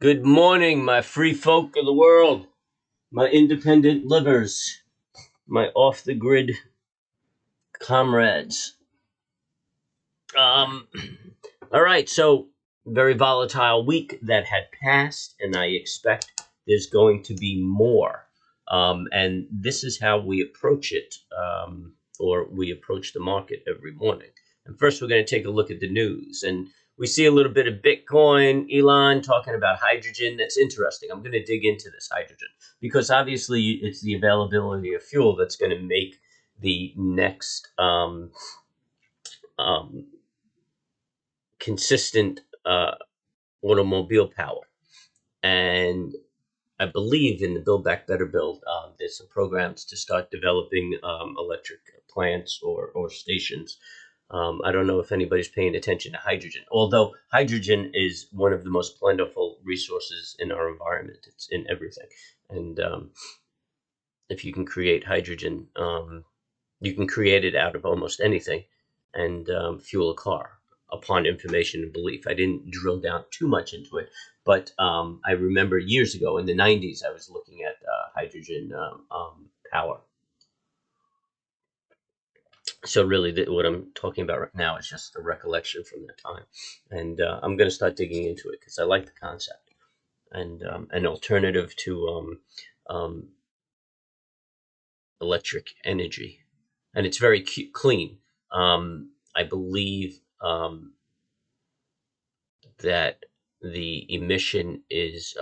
Good morning, my free folk of the world, my independent livers, my off-the-grid comrades. All right, so very volatile week that had passed, and I expect there's going to be more. And this is how we approach it, or we approach the market every morning. And first, we're going to take a look at the news. And we see a little bit of Bitcoin, Elon talking about hydrogen. That's interesting. I'm going to dig into this hydrogen because obviously it's the availability of fuel that's going to make the next consistent automobile power. And I believe in the Build Back Better bill, there's some programs to start developing electric plants or stations. I don't know if anybody's paying attention to hydrogen, although hydrogen is one of the most plentiful resources in our environment. It's in everything. And if you can create hydrogen, you can create it out of almost anything and fuel a car upon information and belief. I didn't drill down too much into it, but I remember years ago in the 90s, I was looking at hydrogen power. So really, what I'm talking about right now is just a recollection from that time. And I'm going to start digging into it because I like the concept. And an alternative to electric energy. And it's very clean. I believe that the emission is,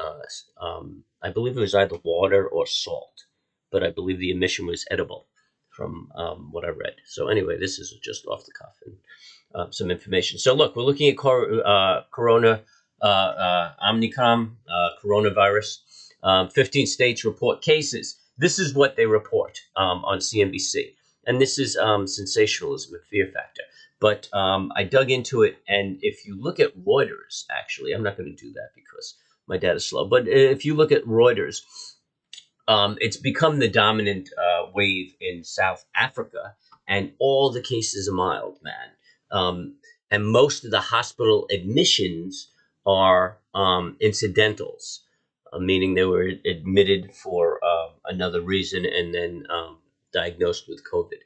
I believe it was either water or salt, but I believe the emission was edible from what I read. So anyway, this is just off the cuff and some information. So look, we're looking at Corona, Omicron, coronavirus. 15 states report cases. This is what they report on CNBC. And this is sensationalism and fear factor. But I dug into it, and if you look at Reuters, actually, I'm not going to do that because my data is slow. But if you look at Reuters, it's become the dominant wave in South Africa, and all the cases are mild, man. And most of the hospital admissions are incidentals, meaning they were admitted for another reason and then diagnosed with COVID.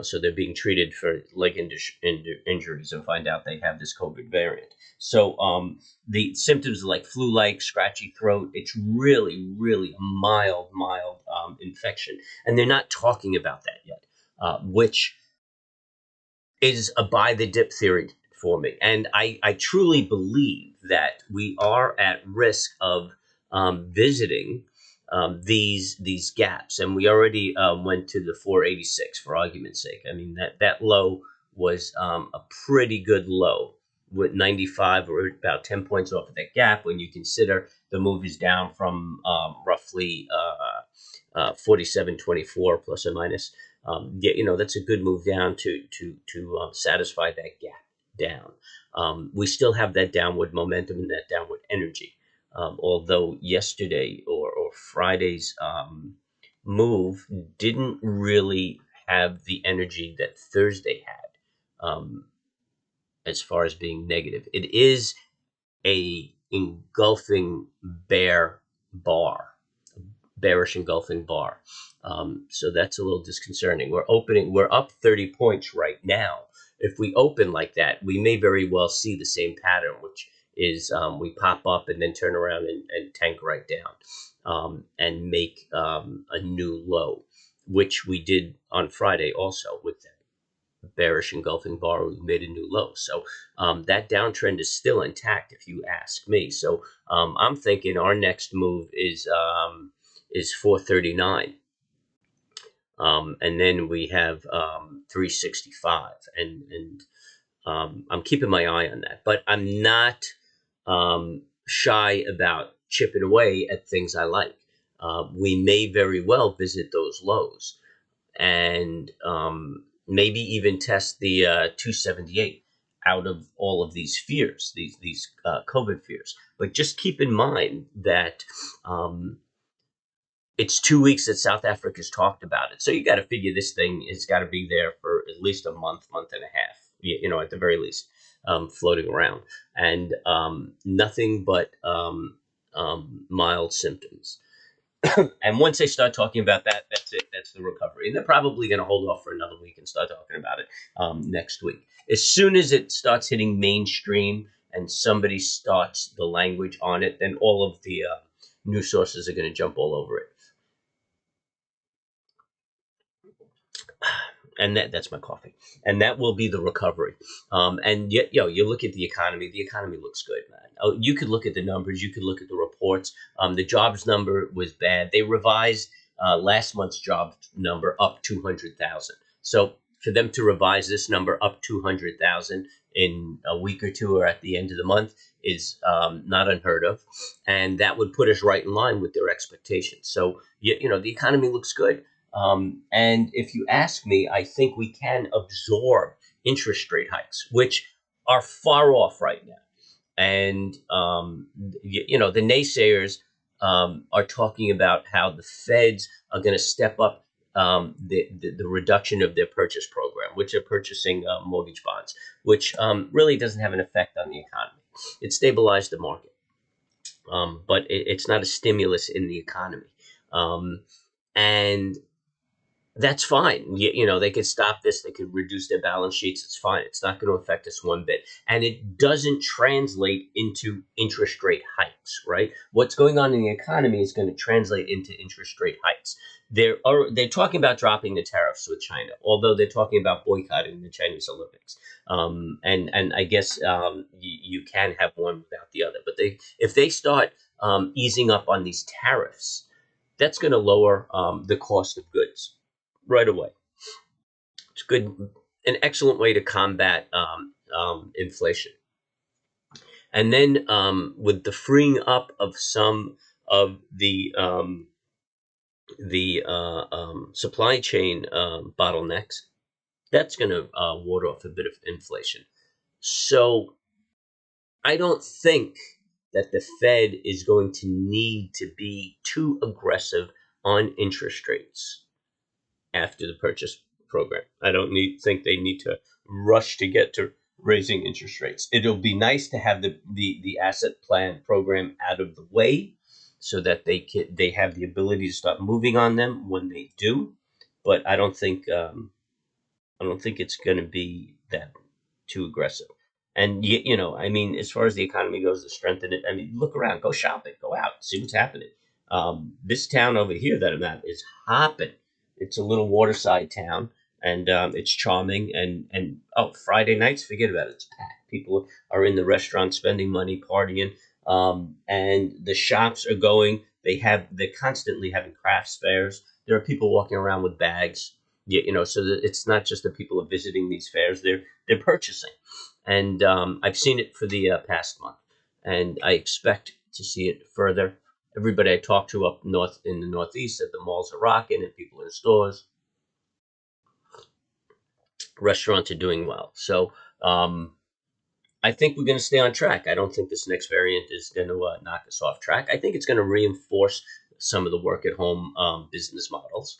So they're being treated for leg injuries and find out they have this COVID variant. So the symptoms are like flu-like, scratchy throat. It's really, really a mild infection. And they're not talking about that yet, which is a buy the dip theory for me. And I truly believe that we are at risk of visiting these gaps, and we already went to the 486 for argument's sake. I mean that low was a pretty good low with 95 or about 10 points off of that gap when you consider the move is down from roughly 47.24 plus or minus. That's a good move down to satisfy that gap down. We still have that downward momentum and that downward energy. Although yesterday or Friday's move didn't really have the energy that Thursday had, as far as being negative. It is a engulfing bearish engulfing bar. So that's a little disconcerting. We're up 30 points right now. If we open like that, we may very well see the same pattern, which is we pop up and then turn around and tank right down and make a new low, which we did on Friday also with that bearish engulfing bar. We made a new low. So that downtrend is still intact if you ask me. So I'm thinking our next move is 439. And then we have 365, and I'm keeping my eye on that. But I'm not shy about chipping away at things I like. We may very well visit those lows, and maybe even test the 278 out of all of these fears, these COVID fears. But just keep in mind that it's 2 weeks that South Africa's talked about it. So you got to figure this thing has got to be there for at least a month and a half, at the very least. floating around, and nothing but mild symptoms. And once they start talking about that, that's it. That's the recovery. And they're probably going to hold off for another week and start talking about it next week. As soon as it starts hitting mainstream and somebody starts the language on it, then all of the news sources are going to jump all over it. And that's my coffee, and that will be the recovery. And yet, you look at the economy. The economy looks good, man. Oh, you could look at the numbers. You could look at the reports. The jobs number was bad. They revised last month's jobs number up 200,000. So for them to revise this number up 200,000 in a week or two, or at the end of the month, is not unheard of, and that would put us right in line with their expectations. So the economy looks good. And if you ask me, I think we can absorb interest rate hikes, which are far off right now. And, the naysayers are talking about how the feds are going to step up the reduction of their purchase program, which are purchasing mortgage bonds, which really doesn't have an effect on the economy. It stabilized the market, but it's not a stimulus in the economy. And that's fine. They could stop this. They could reduce their balance sheets. It's fine. It's not going to affect us one bit. And it doesn't translate into interest rate hikes, right? What's going on in the economy is going to translate into interest rate hikes. They're talking about dropping the tariffs with China, although they're talking about boycotting the Chinese Olympics. And I guess you can have one without the other. But if they start easing up on these tariffs, that's going to lower the cost of goods right away. It's an excellent way to combat inflation. And then with the freeing up of some of the supply chain bottlenecks, that's going to ward off a bit of inflation. So I don't think that the Fed is going to need to be too aggressive on interest rates after the purchase program. I don't think they need to rush to get to raising interest rates. It'll be nice to have the asset plan program out of the way so that they have the ability to start moving on them when they do. But I don't think it's going to be that too aggressive. And as far as the economy goes, to strengthen it, look around, go shopping, go out, see what's happening. This town over here that I'm at is hopping. It's a little waterside town, and it's charming. And Friday nights, forget about it. It's packed. People are in the restaurant spending money, partying, and the shops are going. They're constantly having crafts fairs. There are people walking around with bags. So that it's not just that people are visiting these fairs; they're purchasing. And I've seen it for the past month, and I expect to see it further. Everybody I talk to up north in the Northeast said the malls are rocking and people in stores. Restaurants are doing well. So I think we're going to stay on track. I don't think this next variant is going to knock us off track. I think it's going to reinforce some of the work at home business models.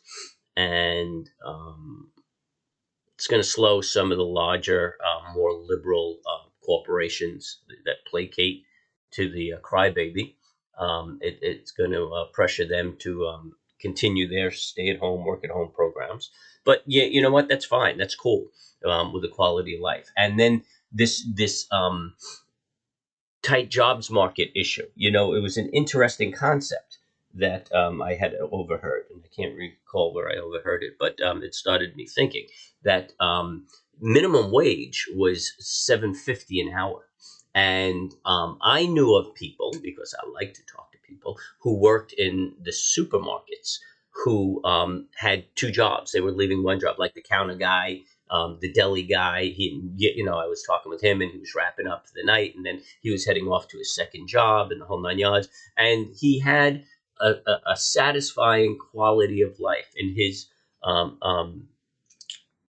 And it's going to slow some of the larger, more liberal corporations that placate to the crybaby. It's going to pressure them to continue their stay-at-home, work-at-home programs. But you know what? That's fine. That's cool with the quality of life. And then this tight jobs market issue. It was an interesting concept that I had overheard, and I can't recall where I overheard it, but it started me thinking that minimum wage was $7.50 an hour. And I knew of people, because I like to talk to people, who worked in the supermarkets who had two jobs. They were leaving one job, like the counter guy, the deli guy. I was talking with him, and he was wrapping up for the night, and then he was heading off to his second job and the whole 9 yards. And he had a satisfying quality of life in his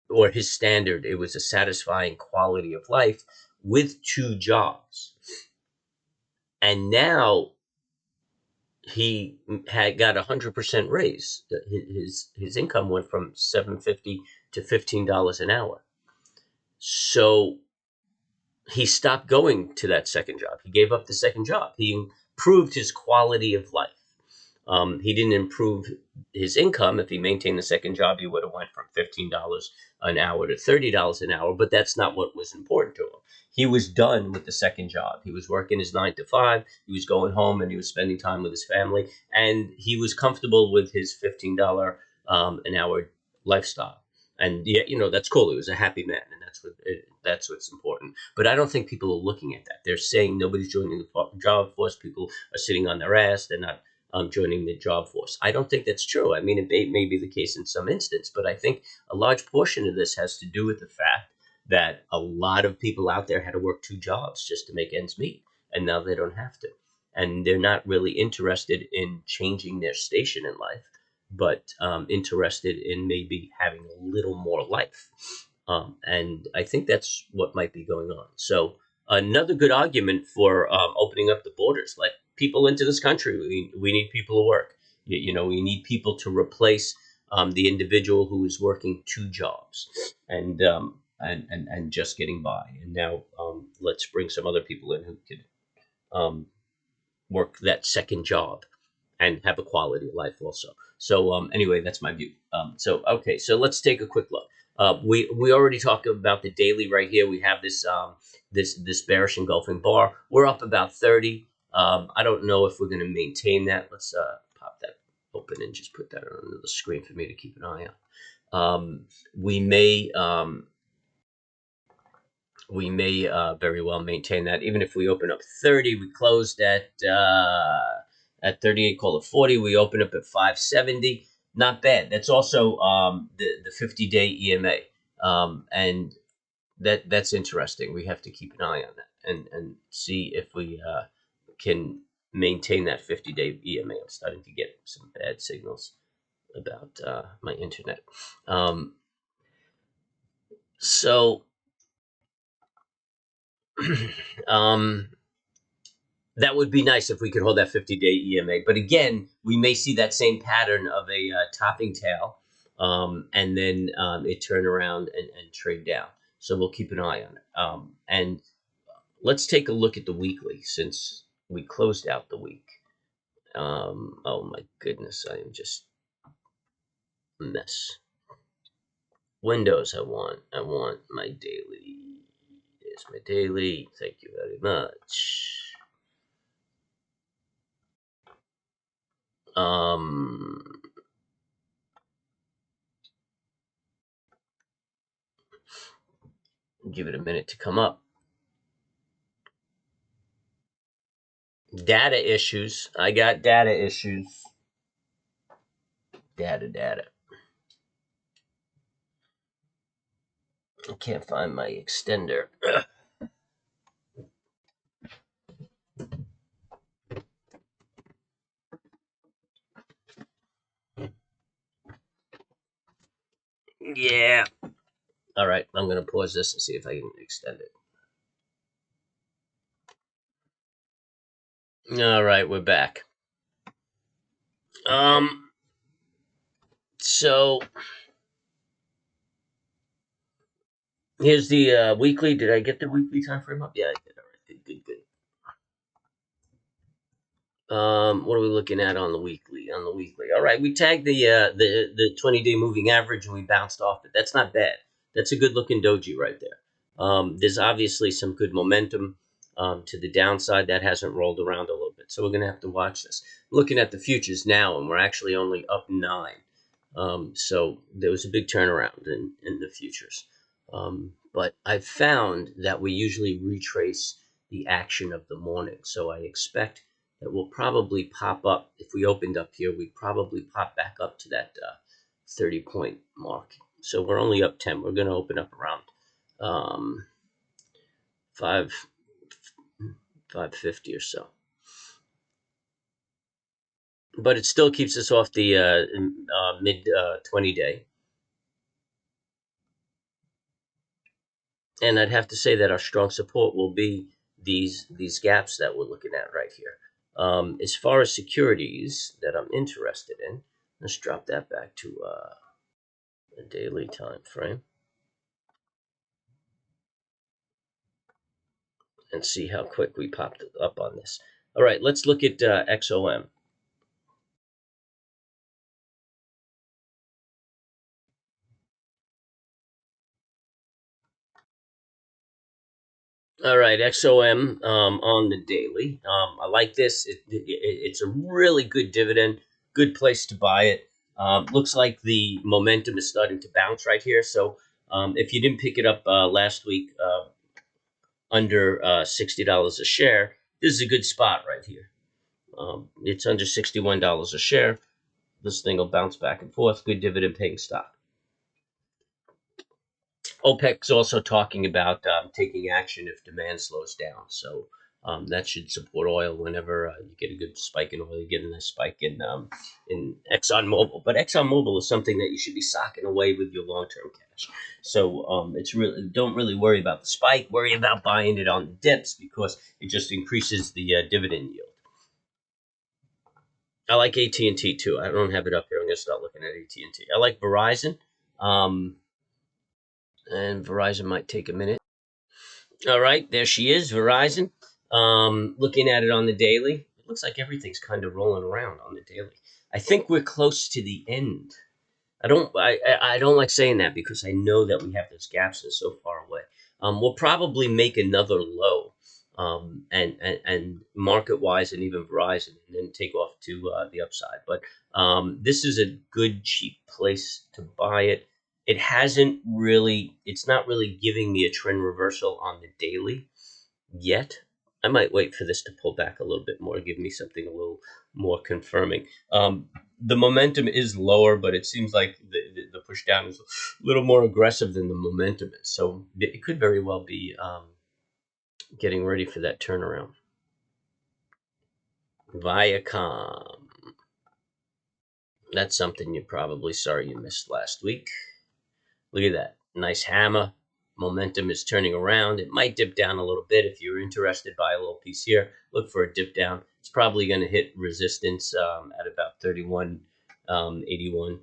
or his standard. It was a satisfying quality of life with two jobs. And now he had got 100% raise. His income went from $7.50 to $15 an hour. So he stopped going to that second job. He gave up the second job. He improved his quality of life. He didn't improve his income. If he maintained the second job, he would have went from $15 an hour to $30 an hour. But that's not what was important to him. He was done with the second job. He was working his 9 to 5. He was going home and he was spending time with his family, and he was comfortable with his $15 an hour lifestyle. And yeah, that's cool. He was a happy man, and that's what's important. But I don't think people are looking at that. They're saying nobody's joining the job force. People are sitting on their ass. They're not joining the job force. I don't think that's true. I mean, it may be the case in some instance, but I think a large portion of this has to do with the fact that a lot of people out there had to work 2 jobs just to make ends meet, and now they don't have to. And they're not really interested in changing their station in life, but interested in maybe having a little more life. And I think that's what might be going on. So another good argument for opening up the borders, let people into this country. We need people to work. We need people to replace the individual who is working 2 jobs and just getting by. And now let's bring some other people in who could work that second job and have a quality of life also. So anyway, that's my view. Okay, so let's take a quick look. We already talked about the daily right here. We have this bearish engulfing bar. We're up about 30. I don't know if we're going to maintain that. Let's pop that open and just put that on the screen for me to keep an eye on. We may very well maintain that. Even if we open up 30, we closed at 38, call it 40. We open up at 570. Not bad. That's also the 50-day EMA. And that's interesting. We have to keep an eye on that and see if we can maintain that 50-day EMA. I'm starting to get some bad signals about my internet. So that would be nice if we could hold that 50-day EMA. But again, we may see that same pattern of a topping tail, and then it turn around and trade down. So we'll keep an eye on it. And let's take a look at the weekly since we closed out the week. Oh my goodness, I am just a mess. Windows, I want my daily. Here's my daily. Thank you very much. Give it a minute to come up. Data issues. I got data issues. Data. I can't find my extender. Yeah. All right, I'm going to pause this and see if I can extend it. All right, we're back. So here's the weekly. Did I get the weekly time frame up? Yeah, I did. All right, good. What are we looking at on the weekly? All right, we tagged the 20-day moving average and we bounced off it. That's not bad. That's a good looking doji right there. There's obviously some good momentum to the downside that hasn't rolled around a little bit, so we're gonna have to watch this. Looking at the futures now, and we're actually only up 9. So there was a big turnaround in the futures. But I've found that we usually retrace the action of the morning, so I expect that will probably pop up. If we opened up here, we'd probably pop back up to that 30-point mark. So we're only up 10. We're going to open up around 550 or so. But it still keeps us off the mid 20-day. And I'd have to say that our strong support will be these gaps that we're looking at right here. As far as securities that I'm interested in, let's drop that back to a daily time frame. and see how quick we popped up on this. All right, let's look at XOM. All right, XOM on the daily. I like this. It's a really good dividend, good place to buy it. Looks like the momentum is starting to bounce right here. So if you didn't pick it up last week under $60 a share, this is a good spot right here. It's under $61 a share. This thing will bounce back and forth. Good dividend paying stock. OPEC's also talking about taking action if demand slows down. So that should support oil whenever you get a good spike in oil. You get a nice spike in ExxonMobil. But ExxonMobil is something that you should be socking away with your long-term cash. So it's really, don't really worry about the spike. Worry about buying it on the dips because it just increases the dividend yield. I like AT&T too. I don't have it up here. I'm going to start looking at AT&T. I like Verizon. And Verizon might take a minute. All right, there she is, Verizon. Looking at it on the daily, it looks like everything's kind of rolling around on the daily. I think we're close to the end. I don't like saying that because I know that we have those gaps and so far away. We'll probably make another low, and market wise, and even Verizon, and then take off to the upside. But this is a good cheap place to buy it. It hasn't really. It's not really giving me a trend reversal on the daily yet. I might wait for this to pull back a little bit more, give me something a little more confirming. The momentum is lower, but it seems like the push down is a little more aggressive than the momentum is. So it could very well be getting ready for that turnaround. Viacom. That's something you're probably sorry you missed last week. Look at that. Nice hammer. Momentum is turning around. It might dip down a little bit. If you're interested, buy a little piece here. Look for a dip down. It's probably going to hit resistance at about 31.81,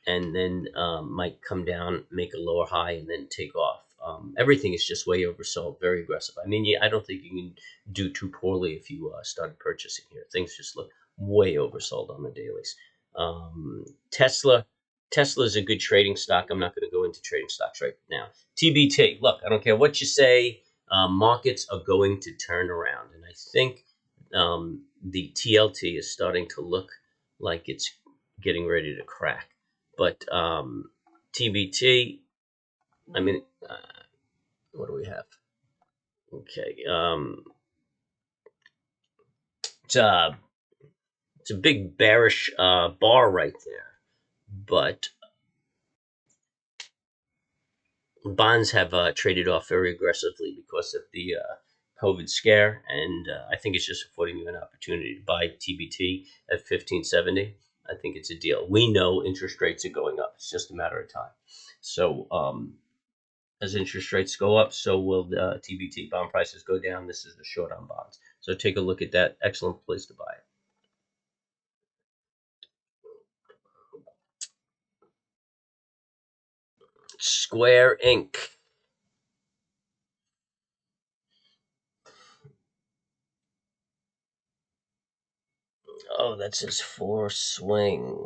and then might come down, make a lower high, and then take off. Everything is just way oversold, very aggressive. I mean, I don't think you can do too poorly if you started purchasing here. Things just look way oversold on the dailies. Tesla. Tesla is a good trading stock. I'm not going to go into trading stocks right now. TBT. Look, I don't care what you say. Markets are going to turn around, and I think the TLT is starting to look like it's getting ready to crack. But TBT. I mean, what do we have? Okay. It's a big bearish bar right there, but bonds have traded off very aggressively because of the COVID scare, and I think it's just affording you an opportunity to buy TBT at 1570. I think it's a deal. We know interest rates are going up; it's just a matter of time. So as interest rates go up, so will the TBT. Bond prices go down. This is the short on bonds. So take a look at that. Excellent place to buy it. Square Inc. Oh, that says for swing.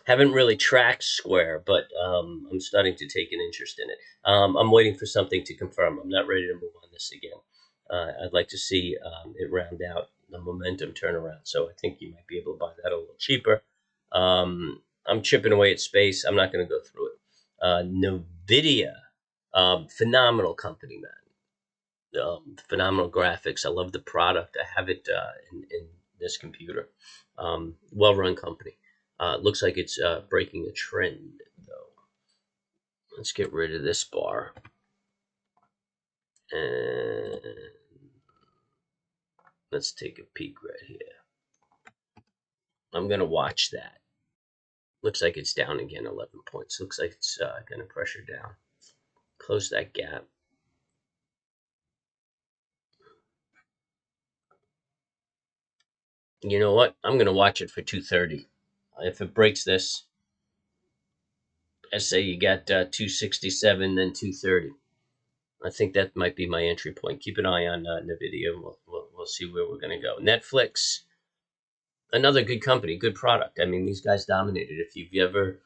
Haven't really tracked Square, but I'm starting to take an interest in it. I'm waiting for something to confirm. I'm not ready to move on this again. I'd like to see it round out the momentum turnaround. So I think you might be able to buy that a little cheaper. I'm chipping away at space. I'm not going to go through it. NVIDIA, phenomenal company, man. Phenomenal graphics. I love the product. I have it in this computer. Well-run company. Looks like it's breaking a trend, though. Let's get rid of this bar. And let's take a peek right here. I'm going to watch that. Looks like it's down again 11 points. Looks like it's going to pressure down. Close that gap. You know what? I'm going to watch it for 230. If it breaks this, I say you got 267, then 230. I think that might be my entry point. Keep an eye on NVIDIA. We'll see where we're going to go. Netflix, another good company, good product. I mean, these guys dominated. If you've ever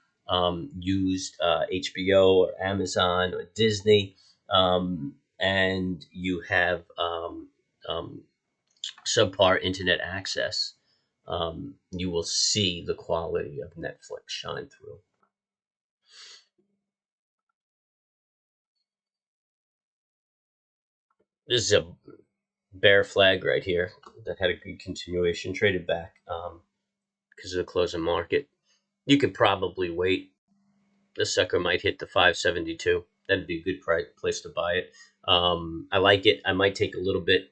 used HBO or Amazon or Disney, and you have um, subpar internet access, you will see the quality of Netflix shine through. This is a bear flag right here that had a good continuation, traded back because of the closing market. You could probably wait. The sucker might hit the 572. That'd be a good place to buy it. I like it. I might take a little bit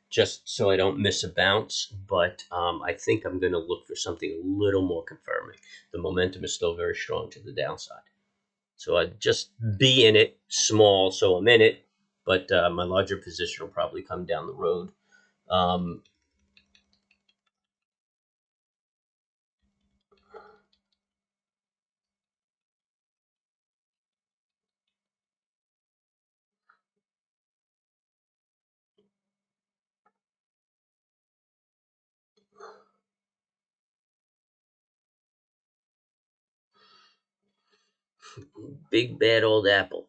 just so I don't miss a bounce, but I think I'm going to look for something a little more confirming. The momentum is still very strong to the downside. So I'd just be in it small, so I'm in it, but my larger position will probably come down the road. Um, Big bad old apple.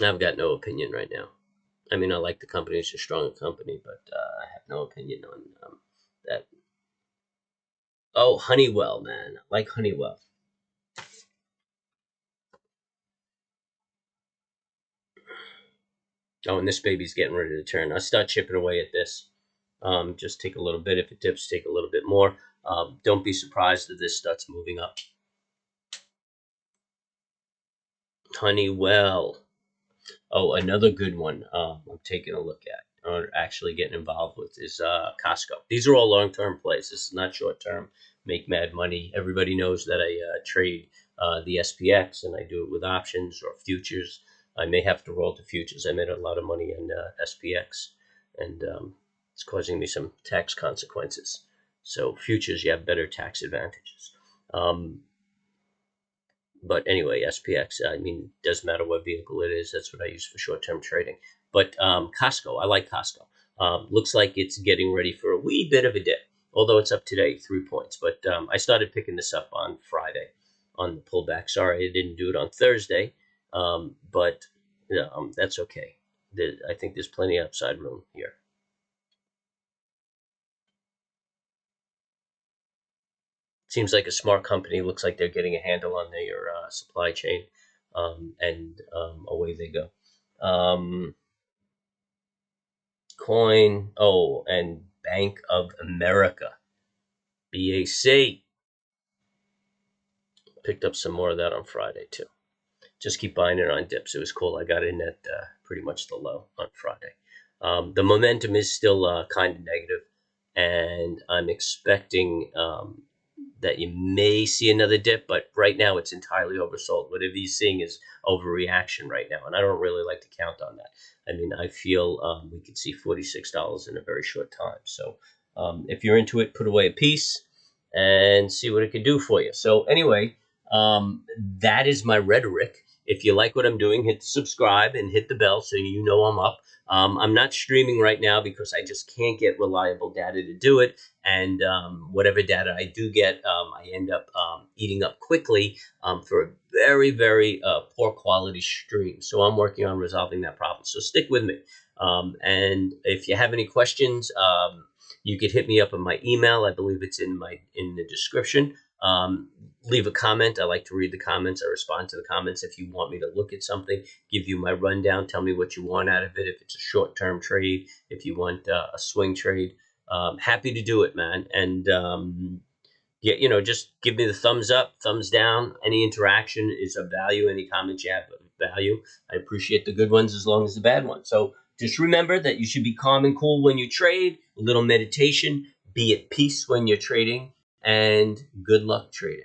I've got no opinion right now. I mean, I like the company; it's a strong company, but I have no opinion on that. Oh, Honeywell, man, I like Honeywell. Oh, and this baby's getting ready to turn. I'll start chipping away at this. Just take a little bit. If it dips, take a little bit more. Don't be surprised if this starts moving up. Honeywell. Oh, another good one I'm taking a look at or actually getting involved with is Costco. These are all long-term plays. This is not short-term. Make mad money. Everybody knows that I trade the SPX and I do it with options or futures. I may have to roll to futures. I made a lot of money in SPX, and it's causing me some tax consequences. So futures, you have better tax advantages. Um, but anyway, SPX, I mean, doesn't matter what vehicle it is. That's what I use for short-term trading. But Costco, I like Costco. Looks like it's getting ready for a wee bit of a dip, although it's up today, 3 points. But I started picking this up on Friday on the pullback. Sorry, I didn't do it on Thursday, but yeah, that's okay. I think there's plenty of upside room here. Seems like a smart company. Looks like they're getting a handle on their supply chain, and away they go. Coin. Oh, and Bank of America, BAC. Picked up some more of that on Friday too. Just keep buying it on dips. It was cool. I got in at pretty much the low on Friday. The momentum is still kind of negative, and I'm expecting that you may see another dip, but right now it's entirely oversold. Whatever you're seeing is overreaction right now, and I don't really like to count on that. I mean, I feel we could see $46 in a very short time. So if you're into it, put away a piece and see what it can do for you. So anyway, that is my rhetoric. If you like what I'm doing, hit the subscribe and hit the bell so you know I'm up. I'm not streaming right now because I just can't get reliable data to do it. And whatever data I do get, I end up eating up quickly for a very, very poor quality stream. So I'm working on resolving that problem. So stick with me. And if you have any questions, you could hit me up on my email. I believe it's in the description. Leave a comment. I like to read the comments. I respond to the comments. If you want me to look at something, give you my rundown, tell me what you want out of it. If it's a short-term trade, if you want a swing trade, happy to do it, man. And yeah, just give me the thumbs up, thumbs down. Any interaction is of value. Any comments you have of value. I appreciate the good ones as long as the bad ones. So just remember that you should be calm and cool when you trade. A little meditation. Be at peace when you're trading. And good luck trading.